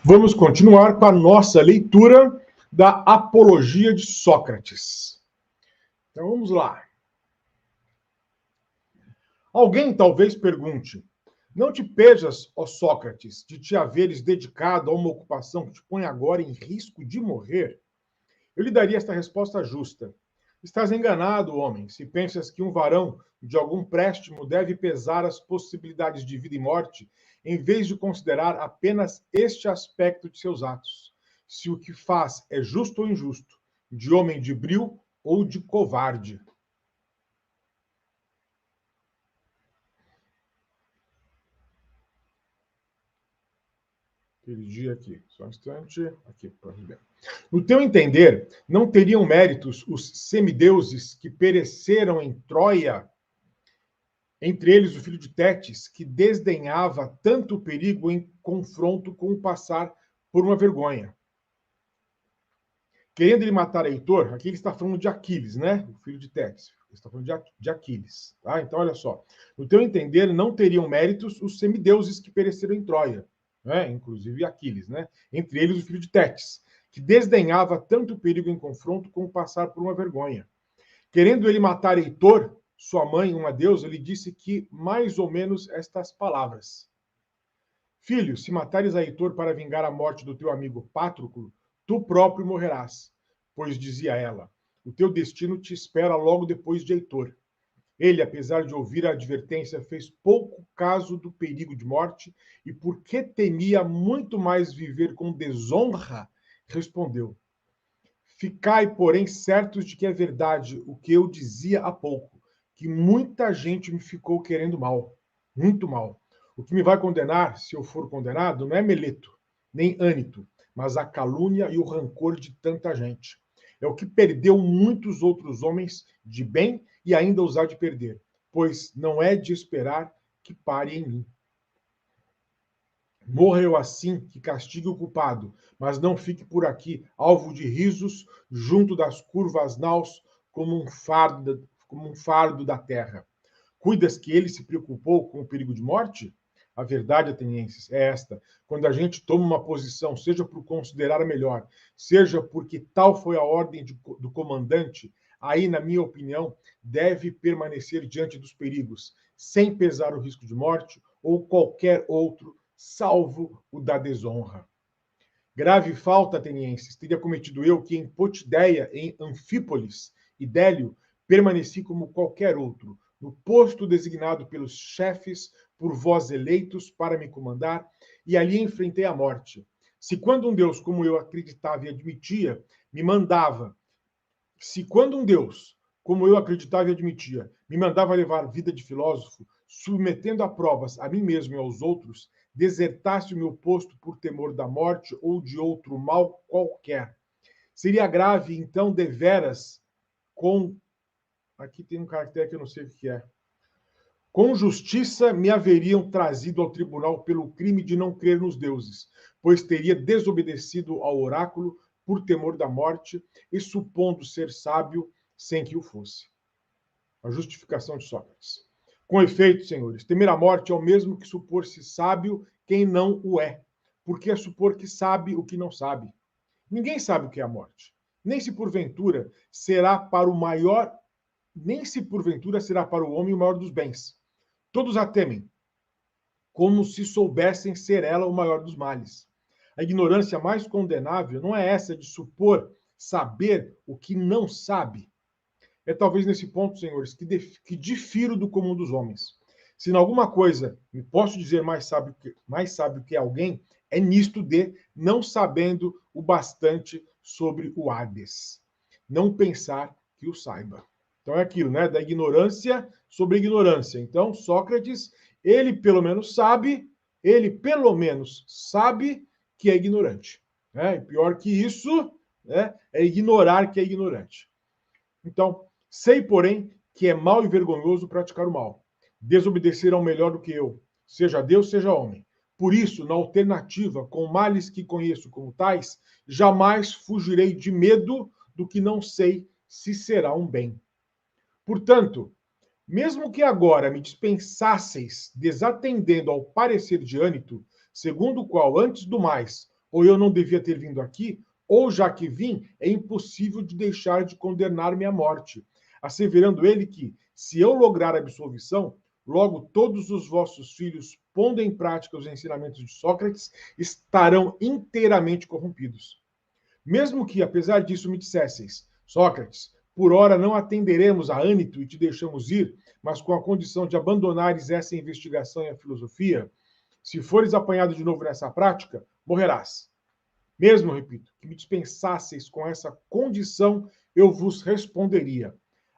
Vamos continuar com a nossa leitura da Apologia de Sócrates. Então vamos lá. Alguém talvez pergunte: não te pejas, ó Sócrates, de te haveres dedicado a uma ocupação que te põe agora em risco de morrer? Eu lhe daria esta resposta justa. Estás enganado, homem, se pensas que um varão de algum préstimo deve pesar as possibilidades de vida e morte, em vez de considerar apenas este aspecto de seus atos, se o que faz é justo ou injusto, de homem de bril ou de covarde. Perdi aqui, só um instante. Aqui, pode ver. No teu entender, não teriam méritos os semideuses que pereceram em Troia? Entre eles o filho de Tétis, que desdenhava tanto o perigo em confronto com o passar por uma vergonha. Querendo ele matar Heitor, aqui ele está falando de Aquiles, né? O filho de Tétis. Ele está falando de Aquiles. Tá? Então, olha só. No teu entender, não teriam méritos os semideuses que pereceram em Troia, né? Inclusive Aquiles, né? Entre eles o filho de Tétis, que desdenhava tanto o perigo em confronto com o passar por uma vergonha. Querendo ele matar Heitor, sua mãe, uma deusa, lhe disse que mais ou menos estas palavras: Filho, se matares a Heitor para vingar a morte do teu amigo Pátroclo, tu próprio morrerás. Pois, dizia ela, o teu destino te espera logo depois de Heitor. Ele, apesar de ouvir a advertência, fez pouco caso do perigo de morte e, porque temia muito mais viver com desonra, respondeu: Ficai, porém, certos de que é verdade o que eu dizia há pouco, que muita gente me ficou querendo mal, muito mal. O que me vai condenar, se eu for condenado, não é Meleto, nem Ânito, mas a calúnia e o rancor de tanta gente. É o que perdeu muitos outros homens de bem e ainda os há de perder, pois não é de esperar que pare em mim. Morra eu assim, que castigue o culpado, mas não fique por aqui, alvo de risos, junto das curvas naus, como um fardo da terra. Cuidas que ele se preocupou com o perigo de morte? A verdade, atenienses, é esta. Quando a gente toma uma posição, seja por considerar a melhor, seja porque tal foi a ordem do comandante, aí, na minha opinião, deve permanecer diante dos perigos, sem pesar o risco de morte ou qualquer outro, salvo o da desonra. Grave falta, atenienses, teria cometido eu que em Potideia, em Anfípolis e Délio, permaneci como qualquer outro, no posto designado pelos chefes por vós eleitos para me comandar, e ali enfrentei a morte. Se quando um Deus, como eu acreditava e admitia, me mandava, se quando um Deus, como eu acreditava e admitia, me mandava levar vida de filósofo, submetendo a provas a mim mesmo e aos outros, desertasse o meu posto por temor da morte ou de outro mal qualquer. Seria grave, então, deveras, com... Aqui tem um caractere que eu não sei o que é. Com justiça me haveriam trazido ao tribunal pelo crime de não crer nos deuses, pois teria desobedecido ao oráculo por temor da morte e supondo ser sábio sem que o fosse. A justificação de Sócrates. Com efeito, senhores, temer a morte é o mesmo que supor-se sábio quem não o é, porque é supor que sabe o que não sabe. Ninguém sabe o que é a morte, nem se porventura será para o maior, nem se porventura será para o homem o maior dos bens. Todos a temem, como se soubessem ser ela o maior dos males. A ignorância mais condenável não é essa de supor saber o que não sabe. É talvez nesse ponto, senhores, que difiro do comum dos homens. Se em alguma coisa me posso dizer mais sábio que alguém, é nisto de não sabendo o bastante sobre o Hades. Não pensar que o saiba. Então é aquilo, né? Da ignorância sobre a ignorância. Então, Sócrates, ele pelo menos sabe que é ignorante. Né? E pior que isso, né, é ignorar que é ignorante. Então, sei, porém, que é mal e vergonhoso praticar o mal. Desobedecer ao melhor do que eu, seja Deus, seja homem. Por isso, na alternativa, com males que conheço como tais, jamais fugirei de medo do que não sei se será um bem. Portanto, mesmo que agora me dispensasseis, desatendendo ao parecer de Ânito, segundo o qual, antes do mais, ou eu não devia ter vindo aqui, ou já que vim, é impossível de deixar de condenar-me à morte, asseverando ele que, se eu lograr a absolvição, logo todos os vossos filhos, pondo em prática os ensinamentos de Sócrates, estarão inteiramente corrompidos. Mesmo que, apesar disso, me dissesseis, Sócrates, por ora não atenderemos a ânito e te deixamos ir, mas com a condição de abandonares essa investigação e a filosofia, se fores apanhado de novo nessa prática, morrerás. Mesmo, repito, que me dispensasseis com essa condição, eu vos responderia.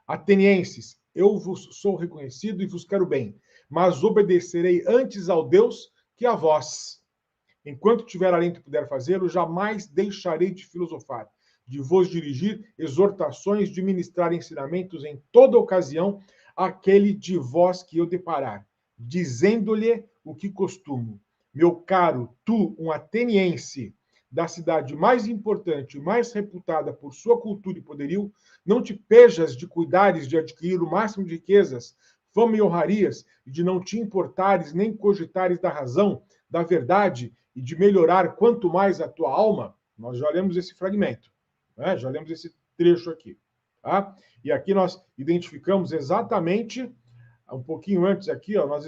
Atenienses, eu vos sou reconhecido e vos quero bem, mas obedecerei antes ao Deus que a vós. Enquanto tiver alento e puder fazê-lo, jamais deixarei de filosofar, de vos dirigir exortações, de ministrar ensinamentos em toda ocasião àquele de vós que eu deparar, dizendo-lhe o que costumo. Meu caro, tu, um ateniense, da cidade mais importante, mais reputada por sua cultura e poderio, não te pejas de cuidares de adquirir o máximo de riquezas, fama e honrarias, e de não te importares nem cogitares da razão, da verdade e de melhorar quanto mais a tua alma. Nós já lemos esse fragmento, né? Já lemos esse trecho aqui. Tá? E aqui nós identificamos exatamente, um pouquinho antes aqui, ó, nós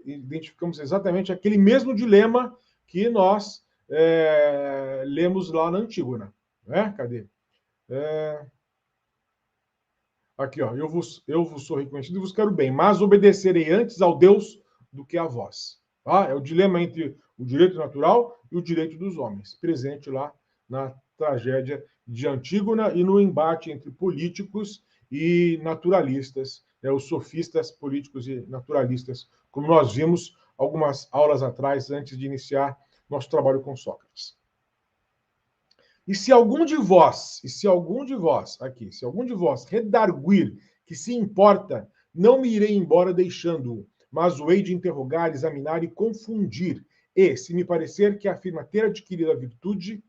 identificamos exatamente aquele mesmo dilema que nós lemos lá na Antígona. Né? Cadê? Aqui, ó, eu vos sou reconhecido e vos quero bem, mas obedecerei antes ao Deus do que a vós. Tá? É o dilema entre o direito natural e o direito dos homens, presente lá na tragédia de Antígona e no embate entre políticos e naturalistas, né, os sofistas políticos e naturalistas, como nós vimos algumas aulas atrás, antes de iniciar nosso trabalho com Sócrates. E se algum de vós redarguir que se importa, não me irei embora deixando-o, mas o hei de interrogar, examinar e confundir. E, se me parecer que afirma ter adquirido a virtude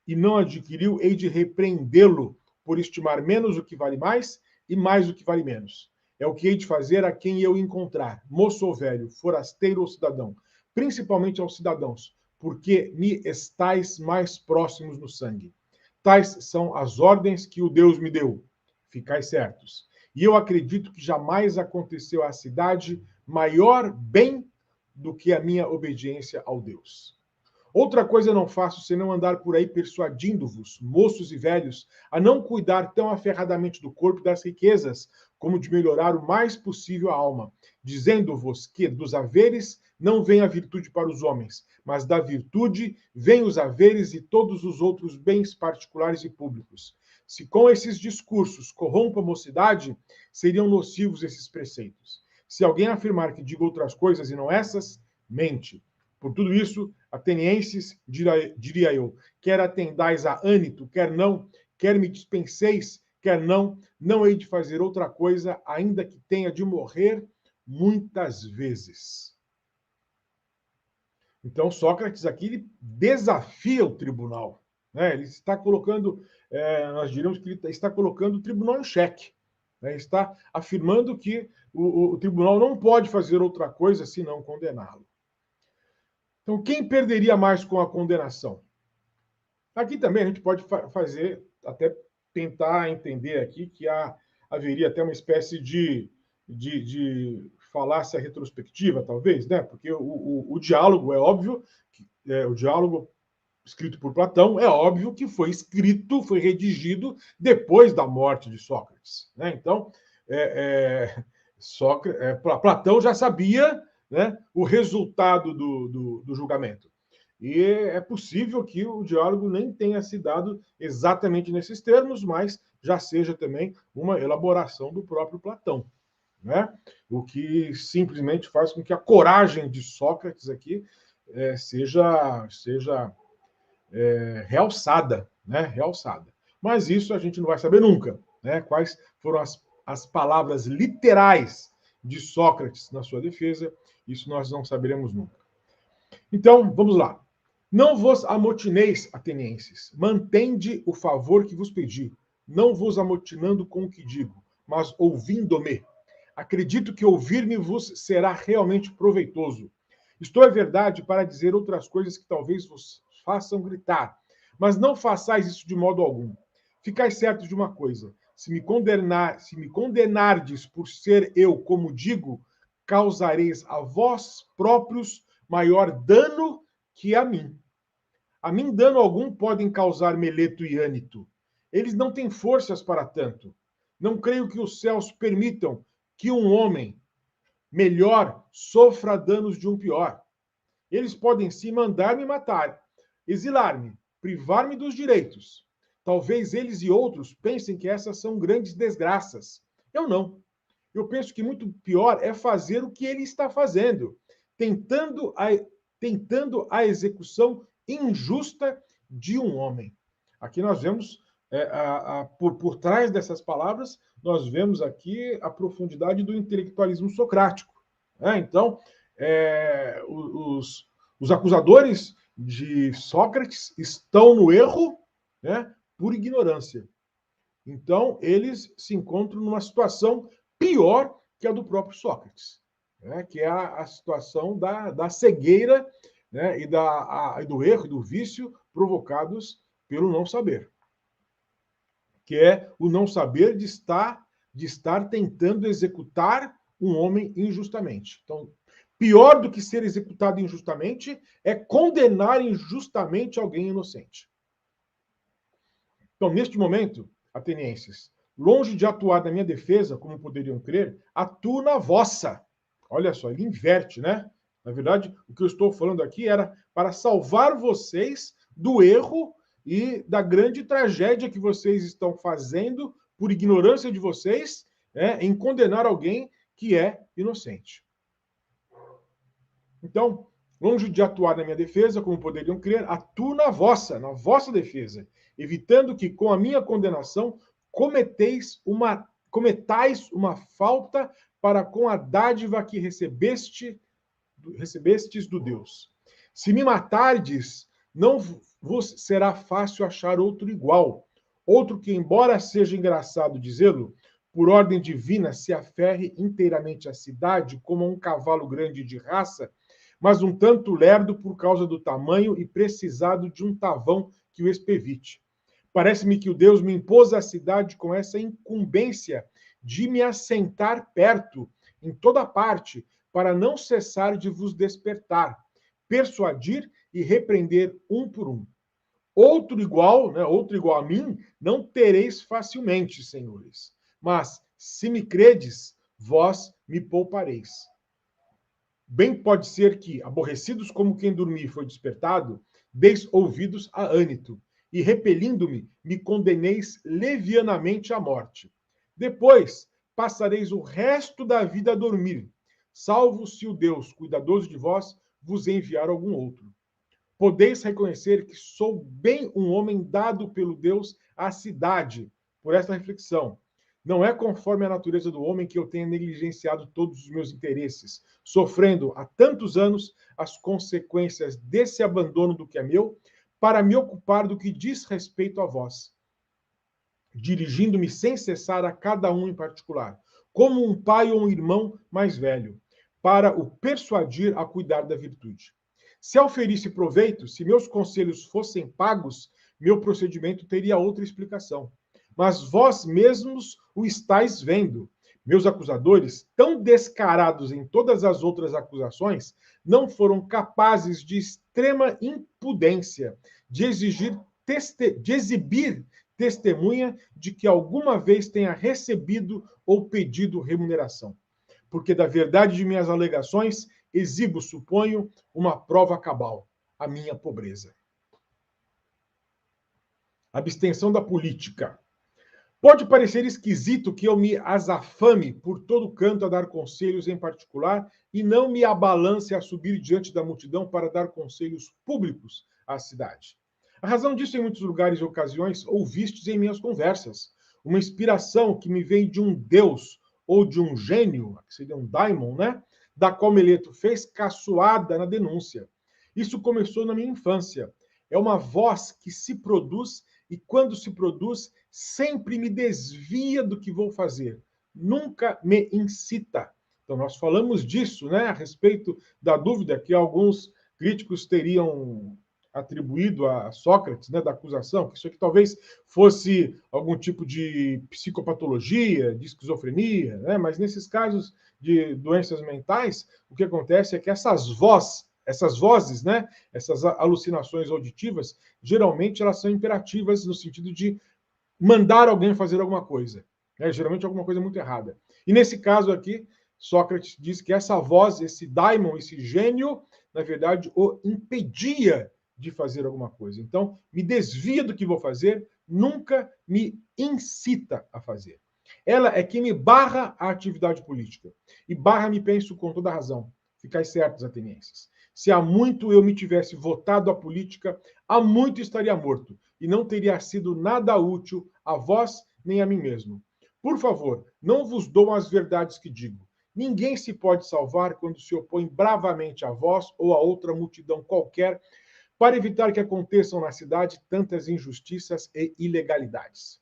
e não adquiriu, hei de repreendê-lo por estimar menos o que vale mais e mais o que vale menos. É o que hei de fazer a quem eu encontrar, moço ou velho, forasteiro ou cidadão, principalmente aos cidadãos, porque me estais mais próximos no sangue. Tais são as ordens que o Deus me deu. Ficai certos. E eu acredito que jamais aconteceu à cidade maior bem do que a minha obediência ao Deus. Outra coisa não faço senão andar por aí persuadindo-vos, moços e velhos, a não cuidar tão aferradamente do corpo e das riquezas, como de melhorar o mais possível a alma, dizendo-vos que dos haveres não vem a virtude para os homens, mas da virtude vêm os haveres e todos os outros bens particulares e públicos. Se com esses discursos corrompo a mocidade, seriam nocivos esses preceitos. Se alguém afirmar que digo outras coisas e não essas, mente. Por tudo isso, atenienses, diria eu, quer atendais a ânito, quer não, quer me dispenseis, quer não, não hei de fazer outra coisa, ainda que tenha de morrer muitas vezes. Então, Sócrates aqui ele desafia o tribunal. Né? Ele está colocando, nós diríamos que ele está colocando o tribunal em xeque. Né? Está afirmando que o tribunal não pode fazer outra coisa senão condená-lo. Então, quem perderia mais com a condenação? Aqui também a gente pode fazer, até tentar entender aqui que haveria até uma espécie de falácia retrospectiva, talvez, né? Porque o diálogo é óbvio, o diálogo escrito por Platão é óbvio que foi escrito, foi redigido depois da morte de Sócrates. Né? Então, Platão já sabia, né, o resultado do julgamento. E é possível que o diálogo nem tenha se dado exatamente nesses termos, mas já seja também uma elaboração do próprio Platão. Né? O que simplesmente faz com que a coragem de Sócrates aqui seja realçada, né? Realçada. Mas isso a gente não vai saber nunca. Né? Quais foram as palavras literais de Sócrates na sua defesa, isso nós não saberemos nunca. Então, vamos lá. Não vos amotineis, atenienses, mantende o favor que vos pedi, não vos amotinando com o que digo, mas ouvindo-me. Acredito que ouvir-me vos será realmente proveitoso. Estou, é verdade, para dizer outras coisas que talvez vos façam gritar. Mas não façais isso de modo algum. Ficai certos de uma coisa: se me condenardes por ser eu, como digo, causareis a vós próprios maior dano que a mim. A mim dano algum podem causar Meleto e Ânito. Eles não têm forças para tanto. Não creio que os céus permitam que um homem melhor sofra danos de um pior. Eles podem sim mandar-me matar, exilar-me, privar-me dos direitos. Talvez eles e outros pensem que essas são grandes desgraças. Eu não. Eu penso que muito pior é fazer o que ele está fazendo, tentando a execução injusta de um homem. Aqui nós vemos, por trás dessas palavras, nós vemos aqui a profundidade do intelectualismo socrático. Né? Então, os acusadores de Sócrates estão no erro, né, por ignorância. Então, eles se encontram numa situação pior que a do próprio Sócrates, né, que é a situação da cegueira, né, e do erro e do vício provocados pelo não saber, que é o não saber de estar tentando executar um homem injustamente. Então, pior do que ser executado injustamente é condenar injustamente alguém inocente. Então, neste momento, atenienses, longe de atuar na minha defesa, como poderiam crer, atuo na vossa. Olha só, ele inverte, né? Na verdade, o que eu estou falando aqui era para salvar vocês do erro e da grande tragédia que vocês estão fazendo por ignorância de vocês, em condenar alguém que é inocente. Então, longe de atuar na minha defesa, como poderiam crer, atuo na vossa defesa, evitando que, com a minha condenação, cometais uma falta para com a dádiva que recebestes do Deus. Se me matardes, não vos será fácil achar outro igual, outro que, embora seja engraçado dizê-lo, por ordem divina se aferre inteiramente à cidade como um cavalo grande de raça, mas um tanto lerdo por causa do tamanho e precisado de um tavão que o espevite. Parece-me que o Deus me impôs à cidade com essa incumbência de me assentar perto, em toda parte, para não cessar de vos despertar, persuadir e repreender um por um. Outro igual a mim, não tereis facilmente, senhores. Mas, se me credes, vós me poupareis. Bem pode ser que, aborrecidos como quem dormir foi despertado, deis ouvidos a Ânito, e repelindo-me, me condeneis levianamente à morte. Depois, passareis o resto da vida a dormir, salvo se o Deus, cuidadoso de vós, vos enviar algum outro. Podeis reconhecer que sou bem um homem dado pelo Deus à cidade, por esta reflexão. Não é conforme a natureza do homem que eu tenha negligenciado todos os meus interesses, sofrendo há tantos anos as consequências desse abandono do que é meu, para me ocupar do que diz respeito a vós, dirigindo-me sem cessar a cada um em particular, como um pai ou um irmão mais velho, para o persuadir a cuidar da virtude. Se auferisse proveito, se meus conselhos fossem pagos, meu procedimento teria outra explicação. Mas vós mesmos o estáis vendo. Meus acusadores, tão descarados em todas as outras acusações, não foram capazes de extrema impudência de exibir testemunha de que alguma vez tenha recebido ou pedido remuneração. Porque da verdade de minhas alegações, exibo, suponho, uma prova cabal, a minha pobreza. Abstenção da política. Pode parecer esquisito que eu me azafame por todo canto a dar conselhos em particular e não me abalance a subir diante da multidão para dar conselhos públicos à cidade. A razão disso, em muitos lugares e ocasiões, ouvistes em minhas conversas. Uma inspiração que me vem de um deus ou de um gênio, que seria um daimon, né? Da qual Meleto fez caçoada na denúncia. Isso começou na minha infância. É uma voz que se produz e, quando se produz, sempre me desvia do que vou fazer. Nunca me incita. Então, nós falamos disso, né, a respeito da dúvida que alguns críticos teriam atribuído a Sócrates, né, da acusação, que isso aqui talvez fosse algum tipo de psicopatologia, de esquizofrenia, né, mas nesses casos de doenças mentais, o que acontece é que essas vozes, né, essas alucinações auditivas, geralmente elas são imperativas no sentido de mandar alguém fazer alguma coisa, né, geralmente alguma coisa muito errada. E nesse caso aqui, Sócrates diz que essa voz, esse daimon, esse gênio, na verdade, o impedia de fazer alguma coisa. Então, me desvia do que vou fazer, nunca me incita a fazer. Ela é quem me barra a atividade política. E barra-me, penso com toda razão. Ficai certos, atenienses. Se há muito eu me tivesse votado à política, há muito estaria morto, e não teria sido nada útil a vós nem a mim mesmo. Por favor, não vos dou as verdades que digo. Ninguém se pode salvar quando se opõe bravamente a vós ou a outra multidão qualquer, para evitar que aconteçam na cidade tantas injustiças e ilegalidades.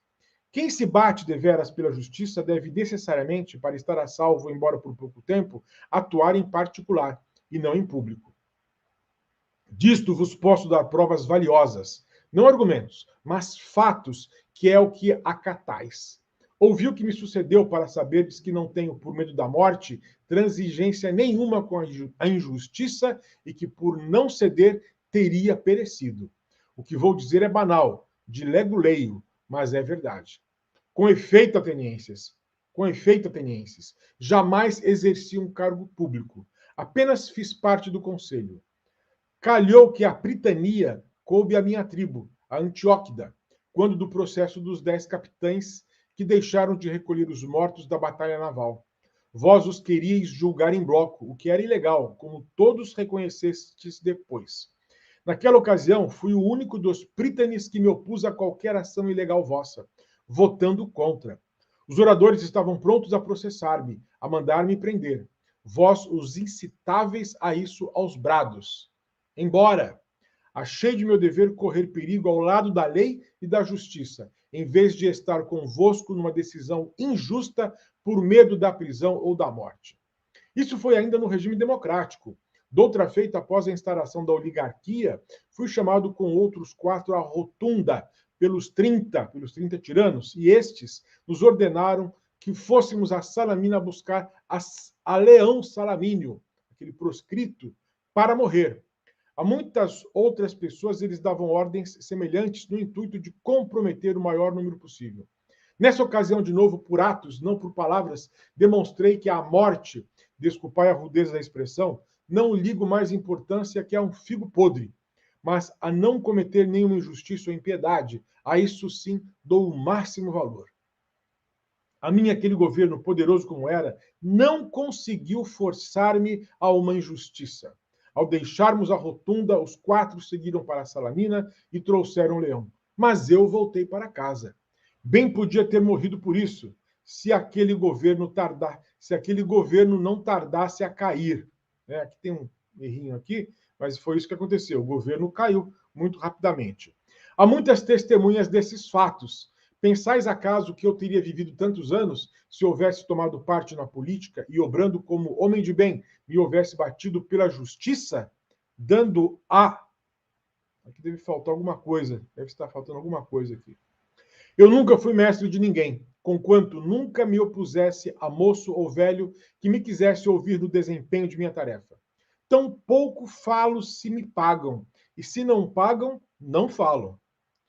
Quem se bate deveras pela justiça deve necessariamente, para estar a salvo, embora por pouco tempo, atuar em particular e não em público. Disto vos posso dar provas valiosas, não argumentos, mas fatos, que é o que acatais. Ouvi o que me sucedeu para saberdes que não tenho, por medo da morte, transigência nenhuma com a injustiça e que, por não ceder, teria perecido. O que vou dizer é banal, de lego-leio, mas é verdade. Com efeito, atenienses, jamais exerci um cargo público, apenas fiz parte do conselho. Calhou que a pritania coube à minha tribo, a Antióquida, quando do processo dos 10 capitães que deixaram de recolher os mortos da batalha naval. Vós os queríeis julgar em bloco, o que era ilegal, como todos reconhecestes depois. Naquela ocasião, fui o único dos prítanes que me opus a qualquer ação ilegal vossa, votando contra. Os oradores estavam prontos a processar-me, a mandar-me prender. Vós os incitáveis a isso aos brados. Embora achei de meu dever correr perigo ao lado da lei e da justiça, em vez de estar convosco numa decisão injusta por medo da prisão ou da morte. Isso foi ainda no regime democrático. Doutra feita, após a instauração da oligarquia, fui chamado com outros 4 à rotunda pelos 30 tiranos, e estes nos ordenaram que fôssemos a Salamina buscar a Leão Salamínio, aquele proscrito, para morrer. A muitas outras pessoas eles davam ordens semelhantes no intuito de comprometer o maior número possível. Nessa ocasião, de novo, por atos, não por palavras, demonstrei que a morte, desculpai a rudeza da expressão, não ligo mais importância que a um figo podre, mas a não cometer nenhuma injustiça ou impiedade, a isso sim dou o máximo valor. A mim, aquele governo, poderoso como era, não conseguiu forçar-me a uma injustiça. Ao deixarmos a rotunda, os 4 seguiram para a Salamina e trouxeram o leão. Mas eu voltei para casa. Bem podia ter morrido por isso, se aquele governo não tardasse a cair. Aqui tem um errinho aqui, mas foi isso que aconteceu. O governo caiu muito rapidamente. Há muitas testemunhas desses fatos. Pensais acaso que eu teria vivido tantos anos se houvesse tomado parte na política e, obrando como homem de bem, me houvesse batido pela justiça, dando a... Aqui deve faltar alguma coisa, deve estar faltando alguma coisa aqui. Eu nunca fui mestre de ninguém, conquanto nunca me opusesse a moço ou velho que me quisesse ouvir no desempenho de minha tarefa. Tão pouco falo se me pagam, e se não pagam, não falo.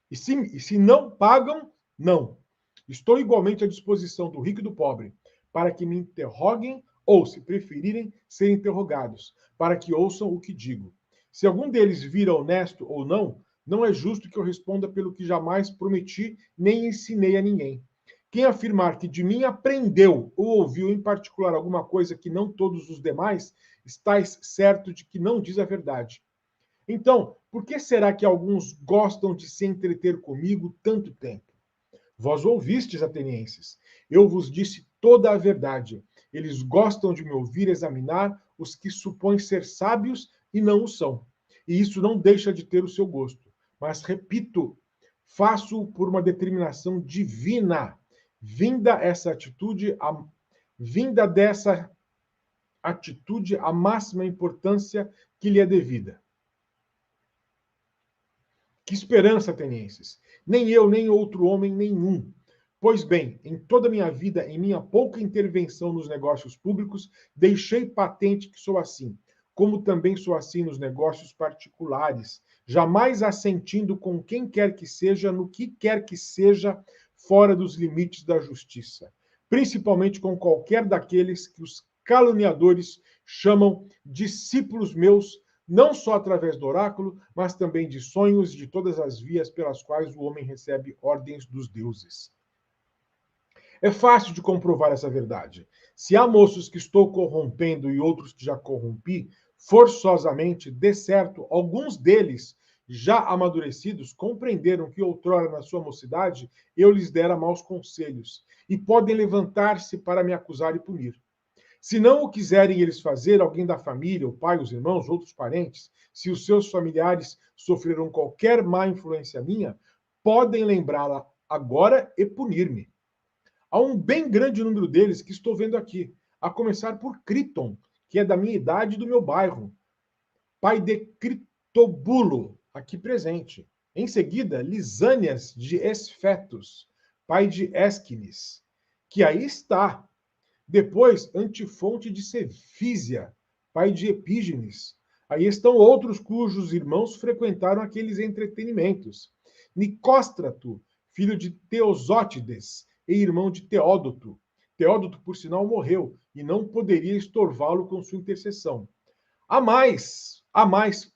E se não pagam, não. Estou igualmente à disposição do rico e do pobre, para que me interroguem ou, se preferirem, ser interrogados, para que ouçam o que digo. Se algum deles vira honesto ou não, não é justo que eu responda pelo que jamais prometi nem ensinei a ninguém. Quem afirmar que de mim aprendeu ou ouviu em particular alguma coisa que não todos os demais, estáis certo de que não diz a verdade. Então, por que será que alguns gostam de se entreter comigo tanto tempo? Vós ouvistes, atenienses. Eu vos disse toda a verdade. Eles gostam de me ouvir examinar os que supõem ser sábios e não o são. E isso não deixa de ter o seu gosto. Mas, repito, faço por uma determinação divina. Vinda dessa atitude a máxima importância que lhe é devida. Que esperança, atenienses! Nem eu, nem outro homem nenhum. Pois bem, em toda a minha vida, em minha pouca intervenção nos negócios públicos, deixei patente que sou assim, como também sou assim nos negócios particulares, jamais assentindo com quem quer que seja, no que quer que seja, fora dos limites da justiça, principalmente com qualquer daqueles que os caluniadores chamam discípulos meus, não só através do oráculo, mas também de sonhos e de todas as vias pelas quais o homem recebe ordens dos deuses. É fácil de comprovar essa verdade. Se há moços que estou corrompendo e outros que já corrompi, forçosamente, de certo, alguns deles, já amadurecidos, compreenderam que outrora, na sua mocidade, eu lhes dera maus conselhos, e podem levantar-se para me acusar e punir. Se não o quiserem eles fazer, alguém da família, o pai, os irmãos, outros parentes, se os seus familiares sofreram qualquer má influência minha, podem lembrá-la agora e punir-me. Há um bem grande número deles que estou vendo aqui, a começar por Criton, que é da minha idade e do meu bairro, pai de Critobulo, aqui presente. Em seguida, Lisânias de Esfetos, pai de Ésquines, que aí está. Depois, Antifonte de Cefísia, pai de Epígenes. Aí estão outros cujos irmãos frequentaram aqueles entretenimentos. Nicóstrato, filho de Teosótides e irmão de Teódoto. Teódoto, por sinal, morreu e não poderia estorvá-lo com sua intercessão. Há mais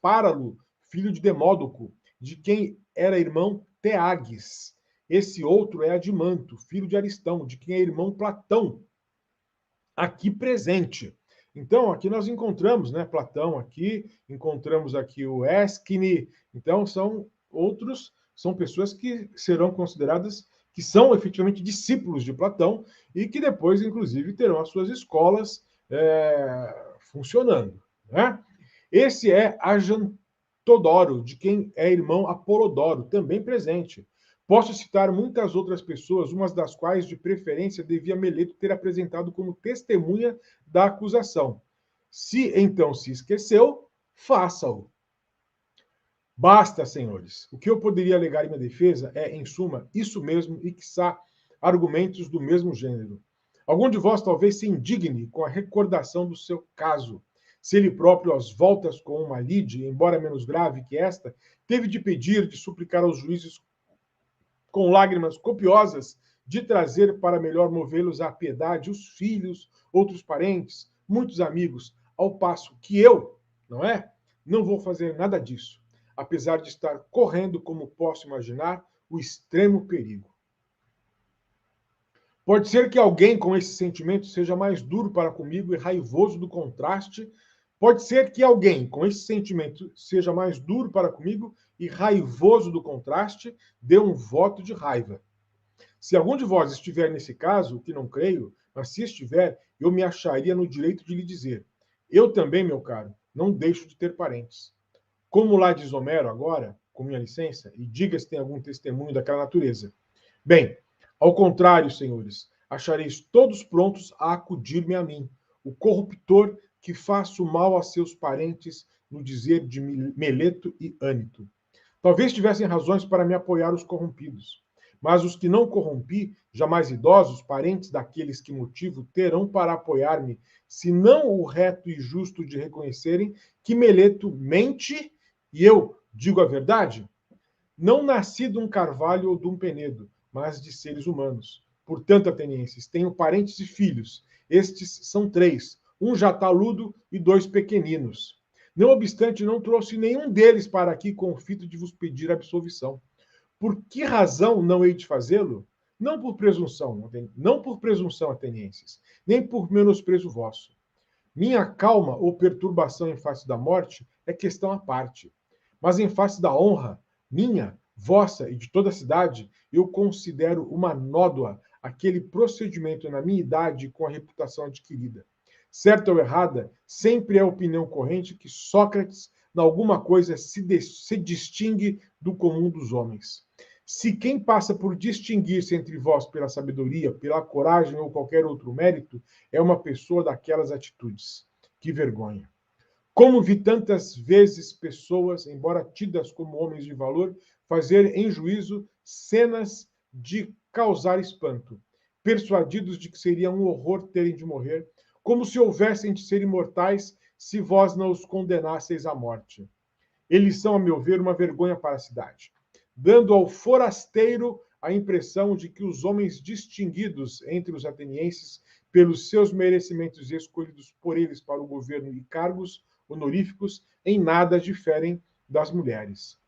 Páralo, filho de Demódoco, de quem era irmão Teagues. Esse outro é Adimanto, filho de Aristão, de quem é irmão Platão, aqui presente. Então, aqui nós encontramos, né, Platão aqui, encontramos aqui o Ésquine. Então, são pessoas que serão consideradas que são efetivamente discípulos de Platão e que depois, inclusive, terão as suas escolas funcionando, né? Esse é Agantodoro, de quem é irmão Apolodoro, também presente. Posso citar muitas outras pessoas, umas das quais, de preferência, devia Meleto ter apresentado como testemunha da acusação. Se então se esqueceu, faça-o. Basta, senhores. O que eu poderia alegar em minha defesa é, em suma, isso mesmo e, quiçá, argumentos do mesmo gênero. Algum de vós talvez se indigne com a recordação do seu caso. Se ele próprio, às voltas com uma lide, embora menos grave que esta, teve de pedir, de suplicar aos juízes com lágrimas copiosas, de trazer para melhor movê-los à piedade os filhos, outros parentes, muitos amigos, ao passo que eu, não é? Não vou fazer nada disso, apesar de estar correndo, como posso imaginar, o extremo perigo. Pode ser que alguém com esse sentimento seja mais duro para comigo e raivoso do contraste. Pode ser que alguém com esse sentimento seja mais duro para comigo e raivoso do contraste, dê um voto de raiva. Se algum de vós estiver nesse caso, o que não creio, mas se estiver, eu me acharia no direito de lhe dizer: eu também, meu caro, não deixo de ter parentes. Como lá diz Homero agora, com minha licença, e diga se tem algum testemunho daquela natureza. Bem, ao contrário, senhores, achareis todos prontos a acudir-me a mim, o corruptor que faço mal a seus parentes, no dizer de Meleto e Ânito. Talvez tivessem razões para me apoiar os corrompidos, mas os que não corrompi, jamais idosos, parentes daqueles que motivo, terão para apoiar-me, se não o reto e justo de reconhecerem que Meleto mente e eu digo a verdade. Não nasci de um carvalho ou de um penedo, mas de seres humanos. Portanto, atenienses, tenho parentes e filhos. Estes são 3, um já taludo e 2 pequeninos. Não obstante, não trouxe nenhum deles para aqui com o fito de vos pedir absolvição. Por que razão não hei de fazê-lo? Não por presunção, atenienses, nem por menosprezo vosso. Minha calma ou perturbação em face da morte é questão à parte. Mas em face da honra, minha, vossa e de toda a cidade, eu considero uma nódoa aquele procedimento na minha idade com a reputação adquirida. Certa ou errada, sempre é a opinião corrente que Sócrates, em alguma coisa, se distingue do comum dos homens. Se quem passa por distinguir-se entre vós pela sabedoria, pela coragem ou qualquer outro mérito, é uma pessoa daquelas atitudes. Que vergonha! Como vi tantas vezes pessoas, embora tidas como homens de valor, fazer em juízo cenas de causar espanto, persuadidos de que seria um horror terem de morrer, como se houvessem de ser imortais se vós não os condenasseis à morte. Eles são, a meu ver, uma vergonha para a cidade, dando ao forasteiro a impressão de que os homens distinguidos entre os atenienses pelos seus merecimentos e escolhidos por eles para o governo e cargos honoríficos em nada diferem das mulheres.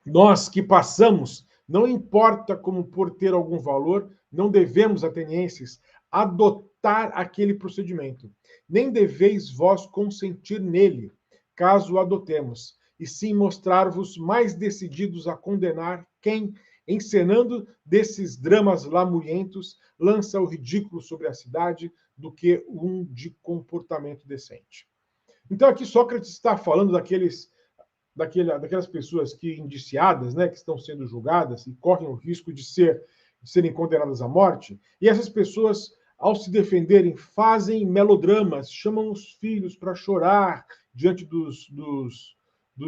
Nós que passamos, não importa como por ter algum valor, não devemos, atenienses, adotar aquele procedimento, nem deveis vós consentir nele, caso o adotemos, e sim mostrar-vos mais decididos a condenar quem, encenando desses dramas lamurientos, lança o ridículo sobre a cidade do que um de comportamento decente. Então, aqui Sócrates está falando daquelas pessoas que indiciadas, né, que estão sendo julgadas e correm o risco de serem condenadas à morte, e essas pessoas, ao se defenderem, fazem melodramas, chamam os filhos para chorar diante dos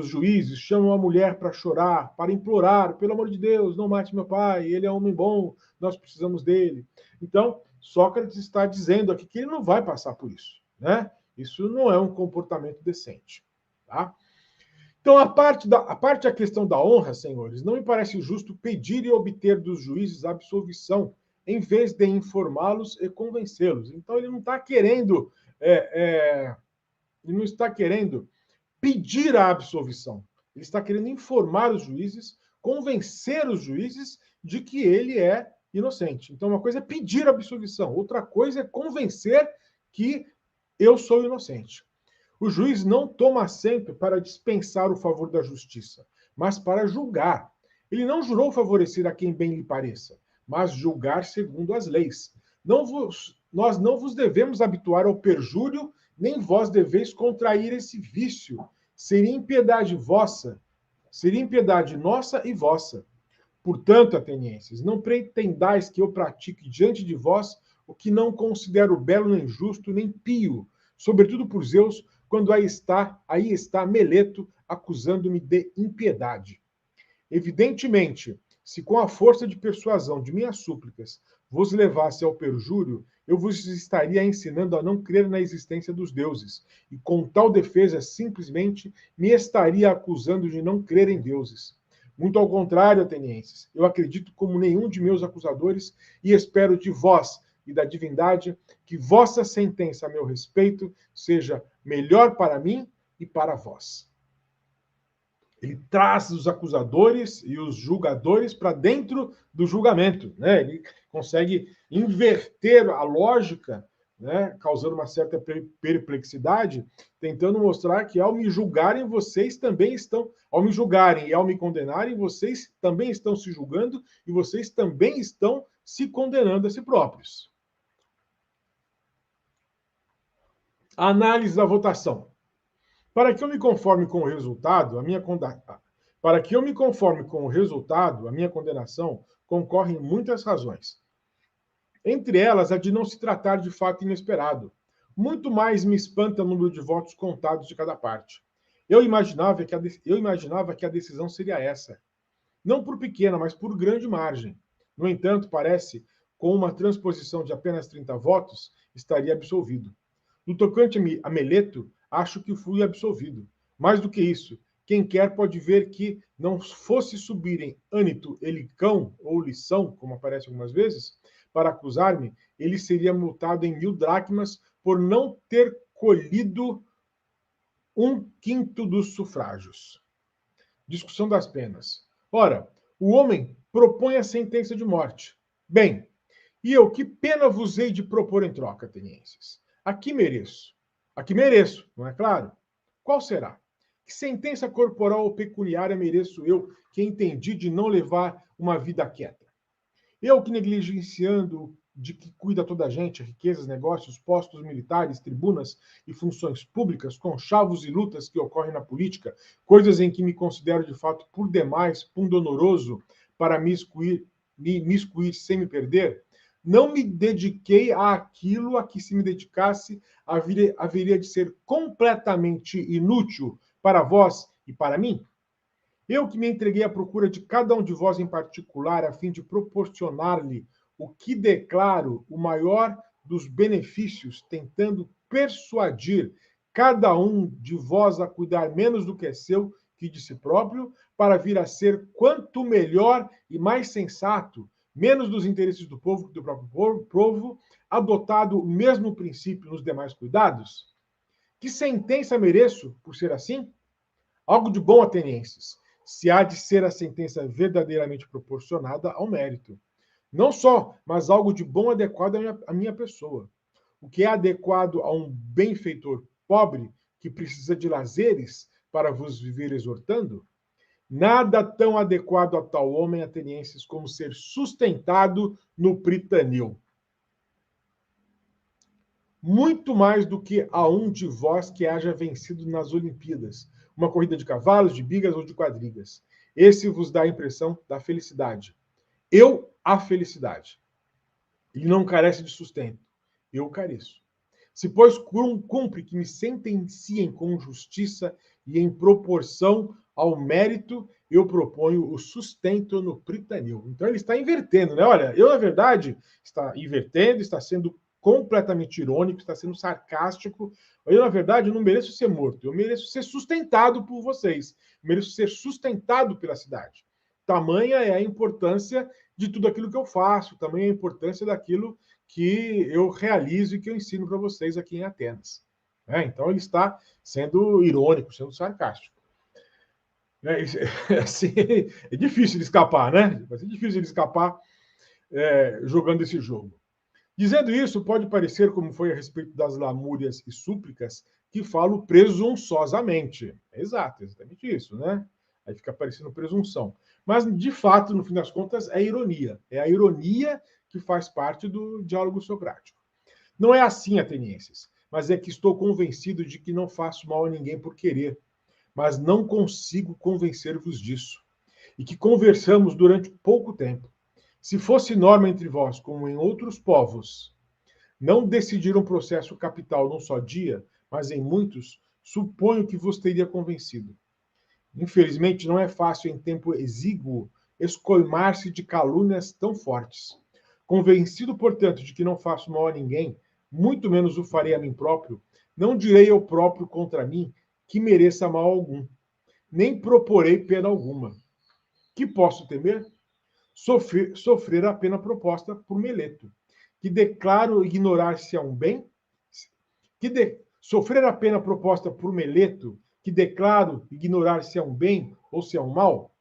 juízes, chamam a mulher para chorar, para implorar, pelo amor de Deus, não mate meu pai, ele é um homem bom, nós precisamos dele. Então, Sócrates está dizendo aqui que ele não vai passar por isso, né? Isso não é um comportamento decente, tá? Então, a parte da questão da honra, senhores, não me parece justo pedir e obter dos juízes a absolvição, em vez de informá-los e convencê-los. Então, ele não está querendo, ele não está querendo pedir a absolvição. Ele está querendo informar os juízes, convencer os juízes de que ele é inocente. Então, uma coisa é pedir a absolvição, outra coisa é convencer que eu sou inocente. O juiz não toma assento para dispensar o favor da justiça, mas para julgar. Ele não jurou favorecer a quem bem lhe pareça, mas julgar segundo as leis. Nós não vos devemos habituar ao perjúrio, nem vós deveis contrair esse vício. Seria impiedade vossa, seria impiedade nossa e vossa. Portanto, atenienses, não pretendais que eu pratique diante de vós o que não considero belo, nem justo, nem pio, sobretudo por Zeus, quando aí está Meleto acusando-me de impiedade. Evidentemente, se com a força de persuasão de minhas súplicas vos levasse ao perjúrio, eu vos estaria ensinando a não crer na existência dos deuses, e com tal defesa simplesmente me estaria acusando de não crer em deuses. Muito ao contrário, atenienses, eu acredito como nenhum de meus acusadores e espero de vós e da divindade que vossa sentença a meu respeito seja melhor para mim e para vós. Ele traz os acusadores e os julgadores para dentro do julgamento, né? Ele consegue inverter a lógica, né? Causando uma certa perplexidade, tentando mostrar que ao me julgarem, vocês também estão, ao me julgarem e ao me condenarem, vocês também estão se julgando e vocês também estão se condenando a si próprios. A análise da votação. Para que eu me conforme com o resultado, a minha condenação concorrem muitas razões. Entre elas, a de não se tratar de fato inesperado. Muito mais me espanta o número de votos contados de cada parte. Eu imaginava que a decisão seria essa. Não por pequena, mas por grande margem. No entanto, parece, com uma transposição de apenas 30 votos, estaria absolvido. No tocante a Meleto, acho que fui absolvido. Mais do que isso, quem quer pode ver que não fosse subirem Ânito e Licão, ou Lição, como aparece algumas vezes, para acusar-me, ele seria multado em 1000 dracmas por não ter colhido 1/5 dos sufrágios. Discussão das penas. Ora, o homem propõe a sentença de morte. Bem, e eu que pena vos hei de propor em troca, atenienses? Aqui mereço, não é claro? Qual será? Que sentença corporal ou pecuniária mereço eu, que entendi de não levar uma vida quieta? Eu que negligenciando de que cuida toda a gente, riquezas, negócios, postos militares, tribunas e funções públicas, conchavos e lutas que ocorrem na política, coisas em que me considero de fato por demais pundonoroso para me miscuir sem me perder, Não me dediquei àquilo a que, se me dedicasse, haveria de ser completamente inútil para vós e para mim. Eu que me entreguei à procura de cada um de vós em particular, a fim de proporcionar-lhe o que declaro o maior dos benefícios, tentando persuadir cada um de vós a cuidar menos do que é seu que de si próprio, para vir a ser quanto melhor e mais sensato, menos dos interesses do povo que do próprio povo, adotado o mesmo princípio nos demais cuidados? Que sentença mereço por ser assim? Algo de bom, atenienses, se há de ser a sentença verdadeiramente proporcionada ao mérito. Não só, mas algo de bom adequado à minha pessoa. O que é adequado a um benfeitor pobre que precisa de lazeres para vos viver exortando? Nada tão adequado a tal homem, atenienses, como ser sustentado no Pritanil. Muito mais do que a um de vós que haja vencido nas Olimpíadas, uma corrida de cavalos, de bigas ou de quadrigas. Esse vos dá a impressão da felicidade. Eu, a felicidade. Ele não carece de sustento. Eu careço. Se, pois, cumpre que me sentenciem com justiça e em proporção ao mérito, eu proponho o sustento no Pritanil. Então ele está invertendo, né? Olha, eu, na verdade, está invertendo, está sendo completamente irônico, está sendo sarcástico. Eu, na verdade, não mereço ser morto, eu mereço ser sustentado por vocês, eu mereço ser sustentado pela cidade. Tamanha é a importância de tudo aquilo que eu faço, tamanha é a importância daquilo que eu realizo e que eu ensino para vocês aqui em Atenas. Então ele está sendo irônico, sendo sarcástico. Assim, é difícil de escapar, né? Vai ser difícil de escapar jogando esse jogo. Dizendo isso, pode parecer, como foi a respeito das lamúrias e súplicas, que falo presunçosamente. Exato, exatamente isso, né? Aí fica parecendo presunção. Mas, de fato, no fim das contas, é ironia. É a ironia que faz parte do diálogo socrático. Não é assim, atenienses, mas é que estou convencido de que não faço mal a ninguém por querer, mas não consigo convencer-vos disso. E que conversamos durante pouco tempo. Se fosse norma entre vós, como em outros povos, não decidir um processo capital num só dia, mas em muitos, suponho que vos teria convencido. Infelizmente, não é fácil em tempo exíguo escoimar-se de calúnias tão fortes. Convencido, portanto, de que não faço mal a ninguém, muito menos o farei a mim próprio, não direi eu próprio contra mim que mereça mal algum, nem proporei pena alguma. Que posso temer? Sofrer a pena proposta por Meleto, que declaro ignorar-se a um bem, sofrer a pena proposta por Meleto, que declaro ignorar-se a um bem ou se a um mal,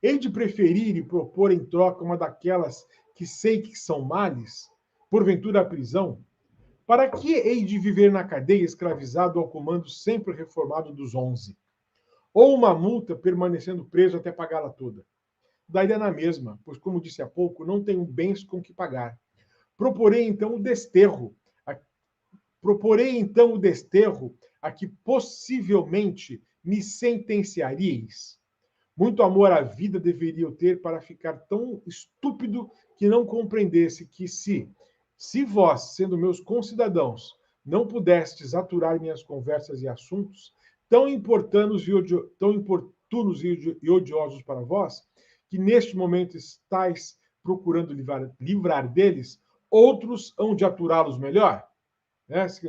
hei de preferir e propor em troca uma daquelas que sei que são males, porventura a prisão. Para que hei de viver na cadeia escravizado ao comando sempre reformado dos 11? Ou uma multa permanecendo preso até pagá-la toda? Daria na mesma, pois, como disse há pouco, não tenho bens com que pagar. Proporei então o desterro, a que possivelmente me sentenciaríeis. Muito amor à vida deveria eu ter para ficar tão estúpido que não compreendesse que se vós, sendo meus concidadãos, não pudestes aturar minhas conversas e assuntos tão importunos e odiosos para vós, que neste momento estáis procurando livrar deles, outros hão de aturá-los melhor.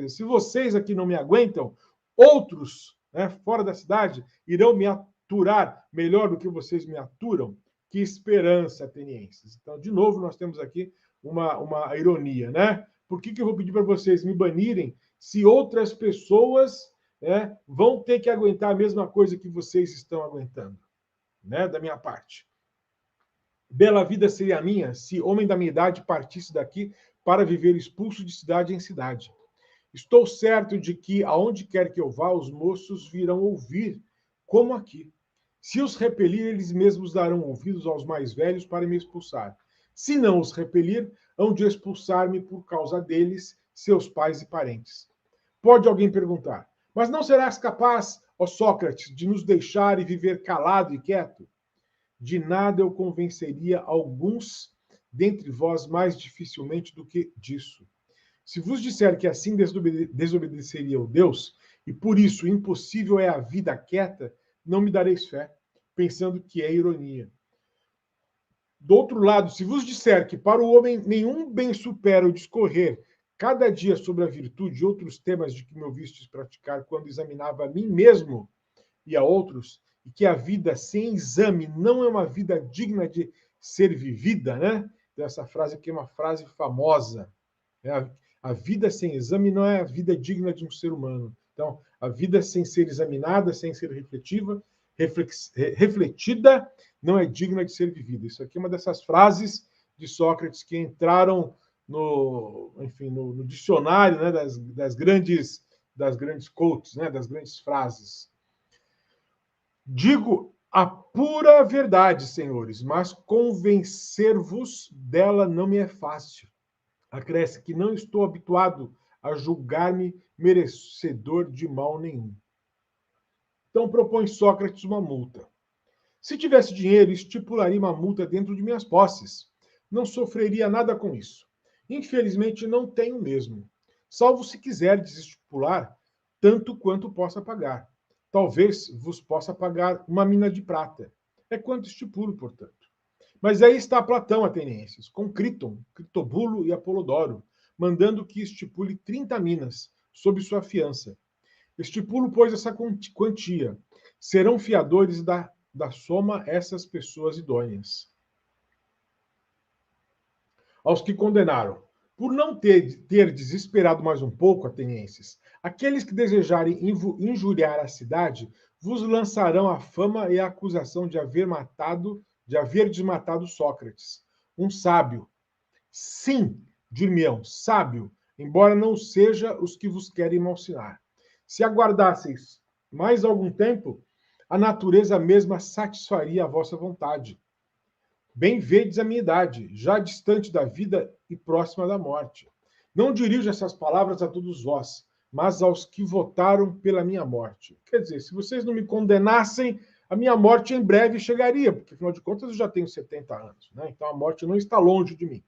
Se vocês aqui não me aguentam, outros, fora da cidade, irão me aturar melhor do que vocês me aturam. Que esperança, atenienses. Então, de novo, nós temos aqui uma ironia, né? Por que eu vou pedir para vocês me banirem se outras pessoas vão ter que aguentar a mesma coisa que vocês estão aguentando, da minha parte? Bela vida seria a minha se homem da minha idade partisse daqui para viver expulso de cidade em cidade. Estou certo de que, aonde quer que eu vá, os moços virão ouvir, como aqui. Se os repelir, eles mesmos darão ouvidos aos mais velhos para me expulsar. Se não os repelir, hão de expulsar-me por causa deles, seus pais e parentes. Pode alguém perguntar, mas não serás capaz, ó Sócrates, de nos deixar e viver calado e quieto? De nada eu convenceria alguns dentre vós mais dificilmente do que disso. Se vos disser que assim desobedeceria o Deus, e por isso impossível é a vida quieta, não me dareis fé, pensando que é ironia. Do outro lado, se vos disser que para o homem nenhum bem supera o discorrer cada dia sobre a virtude e outros temas de que me ouvistes praticar quando examinava a mim mesmo e a outros, e que a vida sem exame não é uma vida digna de ser vivida, né? Então, essa frase aqui é uma frase famosa. Né? A vida sem exame não é a vida digna de um ser humano. Então, a vida sem ser examinada, sem ser refletida, não é digna de ser vivida. Isso aqui é uma dessas frases de Sócrates que entraram no dicionário, né, das grandes quotes, né, das grandes frases. Digo a pura verdade, senhores, mas convencer-vos dela não me é fácil. Acresce que não estou habituado a julgar-me merecedor de mal nenhum. Então propõe Sócrates uma multa. Se tivesse dinheiro, estipularia uma multa dentro de minhas posses. Não sofreria nada com isso. Infelizmente, não tenho mesmo. Salvo se quiserdes estipular tanto quanto possa pagar. Talvez vos possa pagar uma mina de prata. É quanto estipulo, portanto. Mas aí está Platão, atenienses, com Criton, Critobulo e Apolodoro, mandando que estipule 30 minas, sob sua fiança. Estipulo, pois, essa quantia. Serão fiadores da soma essas pessoas idôneas. Aos que condenaram, por não ter desesperado mais um pouco, atenienses, aqueles que desejarem injuriar a cidade vos lançarão a fama e a acusação de haver desmatado Sócrates, um sábio. Sim, dir-me-ão, sábio, embora não seja os que vos querem malsinar. Se aguardasseis mais algum tempo, a natureza mesma satisfaria a vossa vontade. Bem vedes a minha idade, já distante da vida e próxima da morte. Não dirijo essas palavras a todos vós, mas aos que votaram pela minha morte. Quer dizer, se vocês não me condenassem, a minha morte em breve chegaria, porque afinal de contas eu já tenho 70 anos, né? Então a morte não está longe de mim.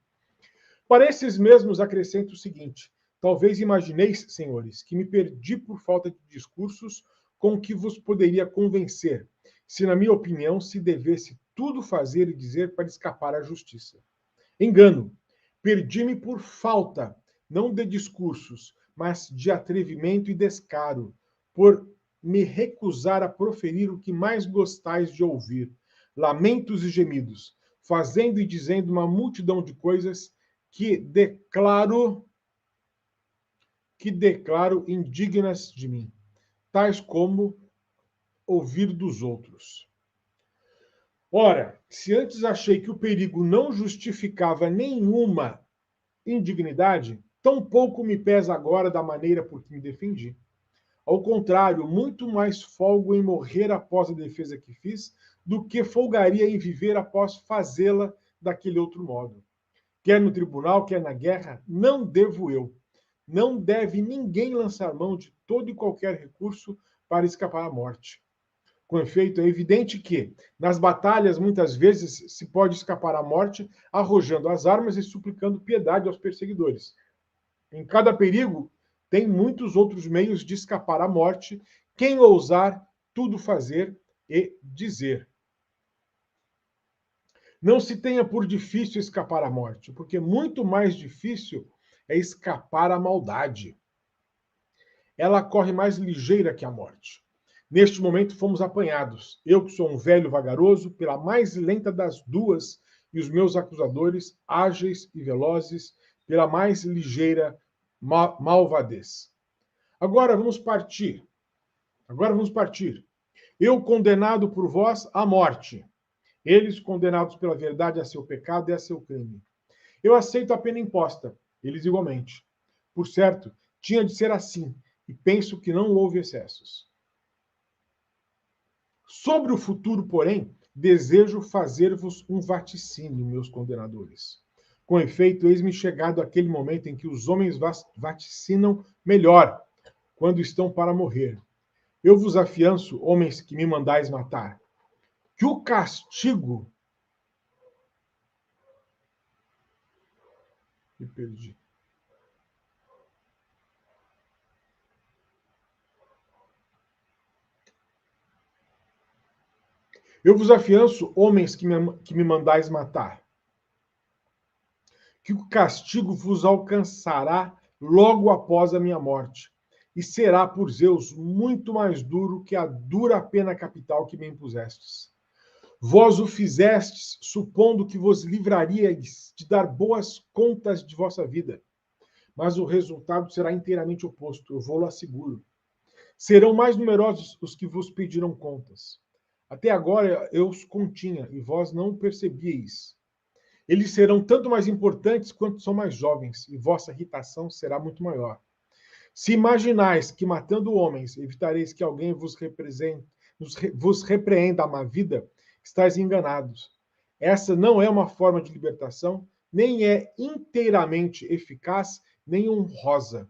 Para esses mesmos acrescento o seguinte: talvez imagineis, senhores, que me perdi por falta de discursos com que vos poderia convencer, se, na minha opinião, se devesse tudo fazer e dizer para escapar à justiça. Engano. Perdi-me por falta, não de discursos, mas de atrevimento e descaro, por me recusar a proferir o que mais gostais de ouvir, lamentos e gemidos, fazendo e dizendo uma multidão de coisas que declaro indignas de mim, tais como ouvir dos outros. Ora, se antes achei que o perigo não justificava nenhuma indignidade, tampouco me pesa agora da maneira por que me defendi. Ao contrário, muito mais folgo em morrer após a defesa que fiz do que folgaria em viver após fazê-la daquele outro modo. Quer no tribunal, quer na guerra, não devo eu. Não deve ninguém lançar mão de todo e qualquer recurso para escapar à morte. Com efeito, é evidente que, nas batalhas, muitas vezes se pode escapar à morte arrojando as armas e suplicando piedade aos perseguidores. Em cada perigo, tem muitos outros meios de escapar à morte, quem ousar tudo fazer e dizer. Não se tenha por difícil escapar à morte, porque muito mais difícil é escapar à maldade. Ela corre mais ligeira que a morte. Neste momento fomos apanhados. Eu, que sou um velho vagaroso, pela mais lenta das duas, e os meus acusadores, ágeis e velozes, pela mais ligeira malvadez. Agora vamos partir. Eu condenado por vós à morte. Eles condenados pela verdade a seu pecado e a seu crime. Eu aceito a pena imposta, eles igualmente. Por certo, tinha de ser assim, e penso que não houve excessos. Sobre o futuro, porém, desejo fazer-vos um vaticínio, meus condenadores. Com efeito, eis-me chegado aquele momento em que os homens vaticinam melhor, quando estão para morrer. Eu vos afianço, homens que me mandais matar, que o castigo Me perdi. Eu vos afianço, homens que me mandais matar, que o castigo vos alcançará logo após a minha morte, e será por Zeus muito mais duro que a dura pena capital que me impusestes. Vós o fizestes, supondo que vos livraríeis de dar boas contas de vossa vida, mas o resultado será inteiramente oposto, eu vou-lo asseguro. Serão mais numerosos os que vos pedirão contas. Até agora eu os continha, e vós não o percebieis. Eles serão tanto mais importantes quanto são mais jovens, e vossa irritação será muito maior. Se imaginais que matando homens evitareis que alguém vos repreenda a má vida, estáis enganados. Essa não é uma forma de libertação, nem é inteiramente eficaz, nem honrosa.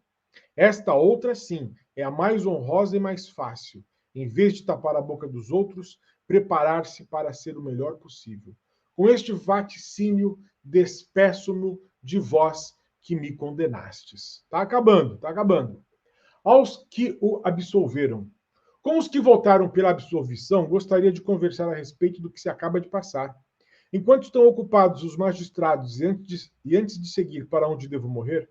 Esta outra, sim, é a mais honrosa e mais fácil. Em vez de tapar a boca dos outros, preparar-se para ser o melhor possível. Com este vaticínio, despeço-me de vós que me condenastes. Está acabando, está acabando. Aos que o absolveram. Com os que voltaram pela absolvição, gostaria de conversar a respeito do que se acaba de passar. Enquanto estão ocupados os magistrados e antes de seguir para onde devo morrer,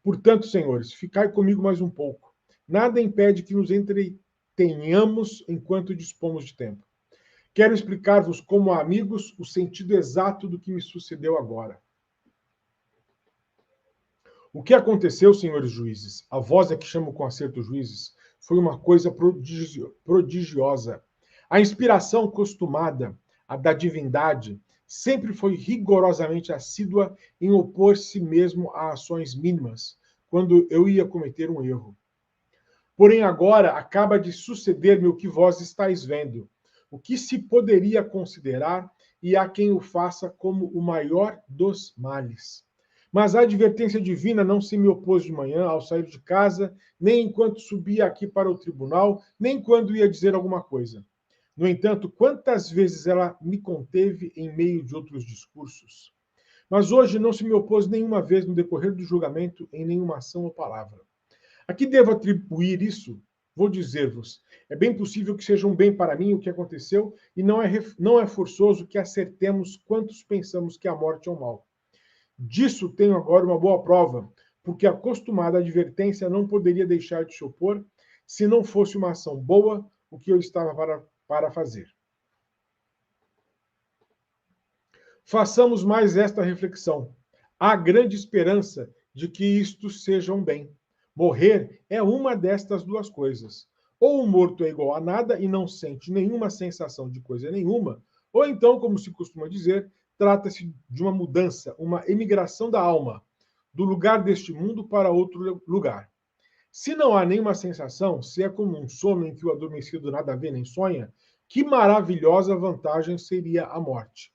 portanto, senhores, ficai comigo mais um pouco. Nada impede que nos entretenhamos enquanto dispomos de tempo. Quero explicar-vos, como amigos, o sentido exato do que me sucedeu agora. O que aconteceu, senhores juízes, a vós é que chamo com acerto juízes, foi uma coisa prodigiosa. A inspiração costumada, a da divindade, sempre foi rigorosamente assídua em opor-se mesmo a ações mínimas, quando eu ia cometer um erro. Porém, agora acaba de suceder-me o que vós estáis vendo, o que se poderia considerar, e há quem o faça como o maior dos males. Mas a advertência divina não se me opôs de manhã ao sair de casa, nem enquanto subia aqui para o tribunal, nem quando ia dizer alguma coisa. No entanto, quantas vezes ela me conteve em meio de outros discursos. Mas hoje não se me opôs nenhuma vez no decorrer do julgamento em nenhuma ação ou palavra. A que devo atribuir isso? Vou dizer-vos. É bem possível que seja um bem para mim o que aconteceu, e não é forçoso que acertemos quantos pensamos que a morte é um mal. Disso tenho agora uma boa prova, porque a acostumada advertência não poderia deixar de se opor se não fosse uma ação boa o que eu estava para fazer. Façamos mais esta reflexão. Há grande esperança de que isto seja um bem. Morrer é uma destas duas coisas. Ou o morto é igual a nada e não sente nenhuma sensação de coisa nenhuma, ou então, como se costuma dizer, trata-se de uma mudança, uma emigração da alma, do lugar deste mundo para outro lugar. Se não há nenhuma sensação, se é como um sono em que o adormecido nada vê nem sonha, que maravilhosa vantagem seria a morte.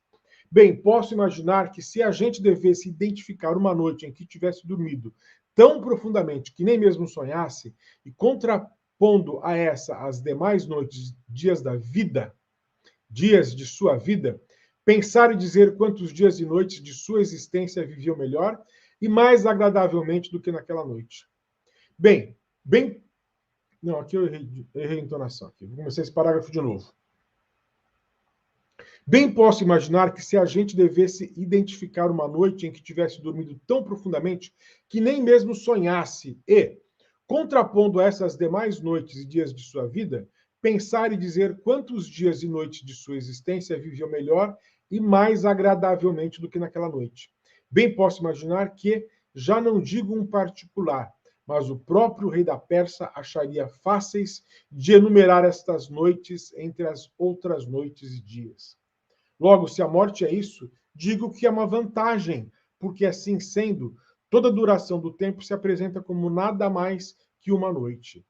Bem, posso imaginar que se a gente devesse identificar uma noite em que tivesse dormido tão profundamente que nem mesmo sonhasse, e contrapondo a essa as demais noites, dias da vida, dias de sua vida, pensar e dizer quantos dias e noites de sua existência viveu melhor e mais agradavelmente do que naquela noite. Bem. Não, aqui eu errei a entonação. Aqui. Vou começar esse parágrafo de novo. Bem posso imaginar que se a gente devesse identificar uma noite em que tivesse dormido tão profundamente que nem mesmo sonhasse e, contrapondo essas demais noites e dias de sua vida, pensar e dizer quantos dias e noites de sua existência viveu melhor e mais agradavelmente do que naquela noite. Bem posso imaginar que, já não digo um particular, mas o próprio rei da Pérsia acharia fáceis de enumerar estas noites entre as outras noites e dias. Logo, se a morte é isso, digo que é uma vantagem, porque assim sendo, toda a duração do tempo se apresenta como nada mais que uma noite.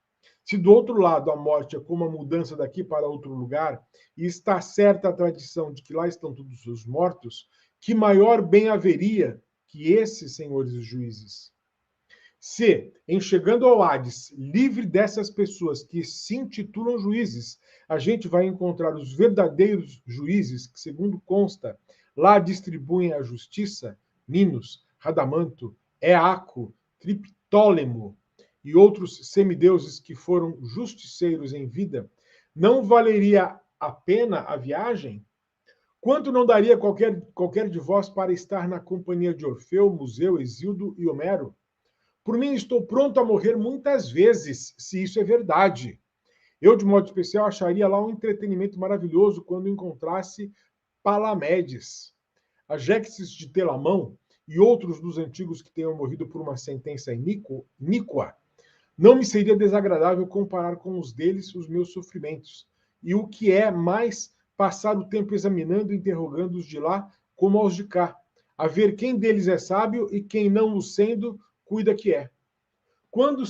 Se do outro lado a morte é como a mudança daqui para outro lugar, e está certa a tradição de que lá estão todos os mortos, que maior bem haveria que esses senhores juízes? Se, em chegando ao Hades, livre dessas pessoas que se intitulam juízes, a gente vai encontrar os verdadeiros juízes que, segundo consta, lá distribuem a justiça, Minos, Radamanto, Éaco, Triptólemo e outros semideuses que foram justiceiros em vida, não valeria a pena a viagem? Quanto não daria qualquer de vós para estar na companhia de Orfeu, Museu, Hesíodo e Homero? Por mim, estou pronto a morrer muitas vezes, se isso é verdade. Eu, de modo especial, acharia lá um entretenimento maravilhoso quando encontrasse Palamedes, Agéxis de Telamão e outros dos antigos que tenham morrido por uma sentença iníqua. Não me seria desagradável comparar com os deles os meus sofrimentos. E o que é mais, passar o tempo examinando e interrogando os de lá como aos de cá, a ver quem deles é sábio e quem não o sendo, cuida que é. Quanto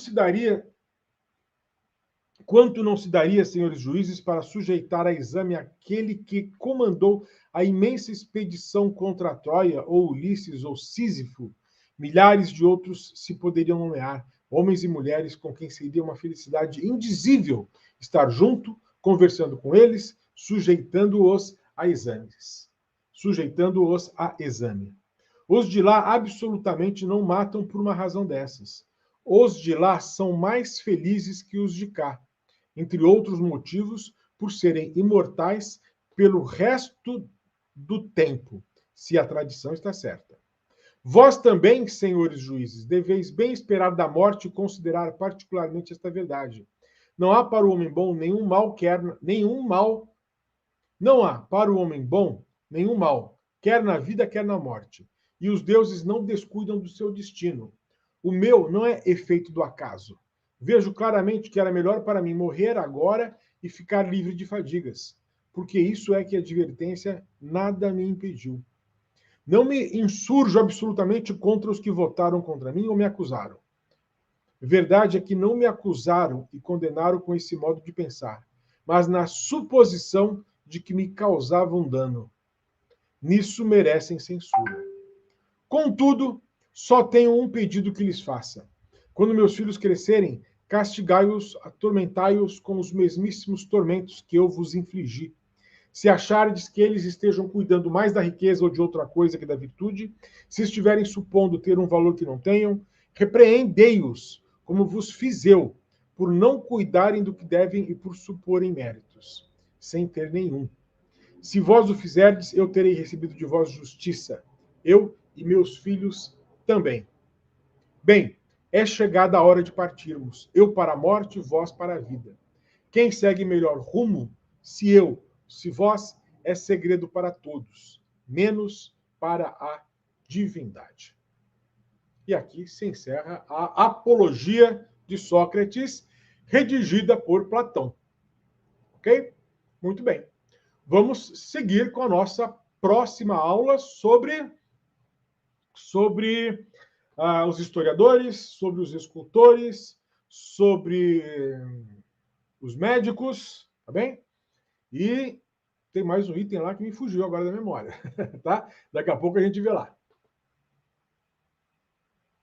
não se daria, senhores juízes, para sujeitar a exame aquele que comandou a imensa expedição contra a Troia, ou Ulisses, ou Sísifo? Milhares de outros se poderiam nomear, homens e mulheres com quem seria uma felicidade indizível estar junto, conversando com eles, sujeitando-os a exames. Sujeitando-os a exame. Os de lá absolutamente não matam por uma razão dessas. Os de lá são mais felizes que os de cá, entre outros motivos, por serem imortais pelo resto do tempo, se a tradição está certa. Vós também, senhores juízes, deveis bem esperar da morte e considerar particularmente esta verdade. Não há para o homem bom nenhum mal, não há para o homem bom nenhum mal, quer na vida, quer na morte. E os deuses não descuidam do seu destino. O meu não é efeito do acaso. Vejo claramente que era melhor para mim morrer agora e ficar livre de fadigas, porque isso é que a advertência nada me impediu. Não me insurjo absolutamente contra os que votaram contra mim ou me acusaram. Verdade é que não me acusaram e condenaram com esse modo de pensar, mas na suposição de que me causavam dano. Nisso merecem censura. Contudo, só tenho um pedido que lhes faça. Quando meus filhos crescerem, castigai-os, atormentai-os com os mesmíssimos tormentos que eu vos infligi. Se achardes que eles estejam cuidando mais da riqueza ou de outra coisa que da virtude, se estiverem supondo ter um valor que não tenham, repreendei-os, como vos fiz eu, por não cuidarem do que devem e por suporem méritos, sem ter nenhum. Se vós o fizerdes, eu terei recebido de vós justiça, eu e meus filhos também. Bem, é chegada a hora de partirmos, eu para a morte, vós para a vida. Quem segue melhor rumo, se vós, é segredo para todos, menos para a divindade. E aqui se encerra a Apologia de Sócrates, redigida por Platão. Ok? Muito bem. Vamos seguir com a nossa próxima aula sobre os historiadores, sobre os escultores, sobre os médicos, tá bem? E tem mais um item lá que me fugiu agora da memória, tá? Daqui a pouco a gente vê lá.